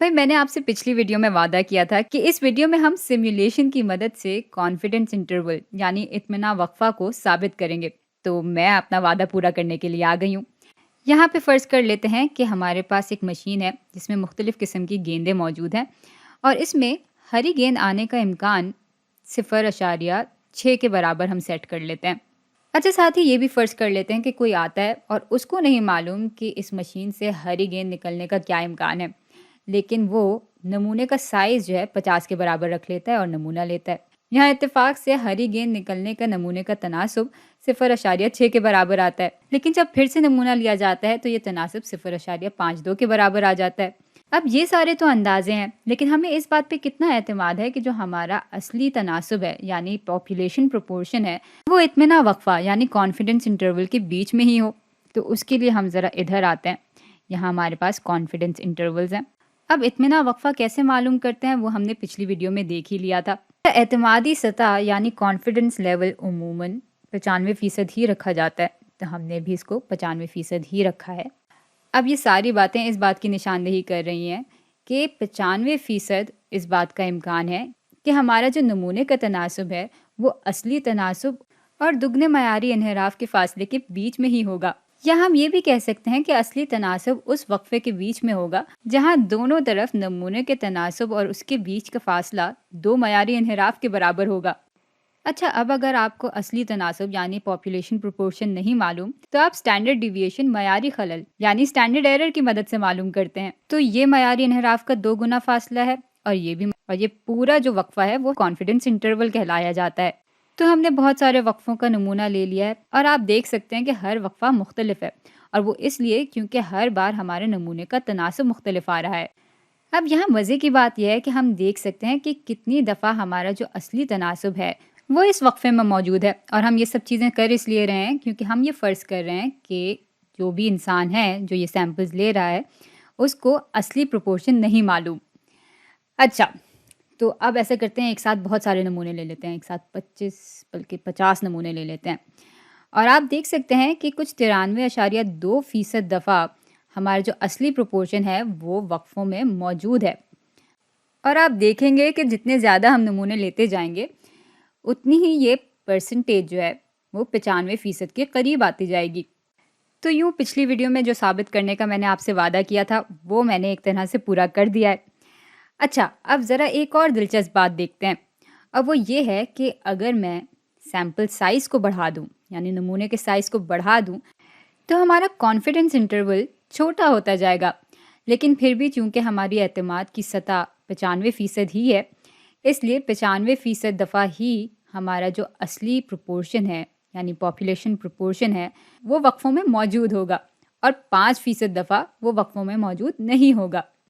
भाई मैंने आपसे पिछली वीडियो में वादा किया था कि इस वीडियो में हम सिमुलेशन की मदद से कॉन्फिडेंस इंटरवल यानी इत्मीना वक्फा को साबित करेंगे। तो मैं अपना वादा पूरा करने के लिए आ गई हूँ। यहाँ पे फ़र्ज़ कर लेते हैं कि हमारे पास एक मशीन है जिसमें मुख्तलिफ़ किस्म की गेंदें मौजूद हैं और इसमें हरी गेंद आने का इम्कान 0.6 के बराबर हम सेट कर लेते हैं। अच्छा, साथ ही ये भी फ़र्ज़ कर लेते हैं कि कोई आता है और उसको नहीं मालूम कि इस मशीन से हरी गेंद निकलने का क्या इम्कान है, लेकिन वो नमूने का साइज़ जो है 50 के बराबर रख लेता है और नमूना लेता है। यहाँ इत्तेफ़ाक से हरी गेंद निकलने का नमूने का तनासुब 0.6 के बराबर आता है, लेकिन जब फिर से नमूना लिया जाता है तो ये तनासुब 0.52 के बराबर आ जाता है। अब ये सारे तो अंदाज़े हैं, लेकिन हमें इस बात पे कितना एतमाद है कि जो हमारा असली तनासुब है यानी पॉपुलेशन प्रोपोर्शन है, वो इत्मीना वक्फा यानी कॉन्फिडेंस इंटरवल के बीच में ही हो। तो उसके लिए हम ज़रा इधर आते हैं। यहाँ हमारे पास कॉन्फिडेंस इंटरवल्स हैं। अब इत्मीना वक्फा कैसे मालूम करते हैं वो हमने पिछली वीडियो में देख ही लिया था। एतमादी सतह यानी कॉन्फिडेंस लेवल उमूमन 95% ही रखा जाता है, तो हमने भी इसको 95% ही रखा है। अब ये सारी बातें इस बात की निशानदेही कर रही हैं कि 95% इस बात का इम्कान है कि हमारा जो नमूने का तनासुब है वो असली तनासुब और दुगने मयारी इन्हिराफ के फासले के बीच में ही होगा। या हम ये भी कह सकते हैं कि असली तनासुब उस वक्फे के बीच में होगा जहां दोनों तरफ नमूने के तनासुब और उसके बीच का फासला दो मयारी इन्हिराफ के बराबर होगा। अच्छा, अब अगर आपको असली तनासब यानी पॉपुलेशन प्रोपोर्शन नहीं मालूम तो आप स्टैंडर्ड डिविएशन मयारी खलल यानी स्टैंडर्ड एरर की मदद से मालूम करते हैं। तो ये मयारी इन्हिराफ का 2 गुना फासला है और ये पूरा जो वक्फा है वो कॉन्फिडेंस इंटरवल कहलाया जाता है। तो हमने बहुत सारे वक्फों का नमूना ले लिया है और आप देख सकते हैं कि हर वक्फा मुख्तलिफ है और वो इसलिए क्योंकि हर बार हमारे नमूने का तनासब मुख्तलिफ आ रहा है। अब यहाँ मज़े की बात यह है कि हम देख सकते हैं कि कितनी दफ़ा हमारा जो असली तनासब है वो इस वक्फे में मौजूद है। और हम ये सब चीज़ें कर इसलिए रहे हैं क्योंकि हम ये फ़र्ज़ कर रहे हैं कि जो भी इंसान है जो ये सैम्पल्स ले रहा है उसको असली प्रोपोर्शन नहीं मालूम। अच्छा, तो अब ऐसा करते हैं, एक साथ बहुत सारे नमूने ले लेते हैं, एक साथ 25 बल्कि 50 नमूने ले लेते हैं और आप देख सकते हैं कि कुछ 93.2% दफ़ा हमारा जो असली प्रोपोर्शन है वो वक्फों में मौजूद है। और आप देखेंगे कि जितने ज़्यादा हम नमूने लेते जाएंगे उतनी ही ये परसेंटेज जो है वो 95% के करीब आती जाएगी। तो यूँ पिछली वीडियो में जो साबित करने का मैंने आपसे वादा किया था वो मैंने एक तरह से पूरा कर दिया है। अच्छा, अब ज़रा एक और दिलचस्प बात देखते हैं। अब वो ये है कि अगर मैं सैम्पल साइज़ को बढ़ा दूँ यानी नमूने के साइज़ को बढ़ा दूँ तो हमारा कॉन्फिडेंस इंटरवल छोटा होता जाएगा, लेकिन फिर भी चूंकि हमारी एतमाद की सतह 95% ही है, इसलिए 95% दफ़ा ही हमारा जो असली प्रोपोर्शन है यानी पॉपुलेशन प्रोपोर्शन है वो वक्फों में मौजूद होगा और 5% दफ़ा वो वक्फों में मौजूद नहीं होगा।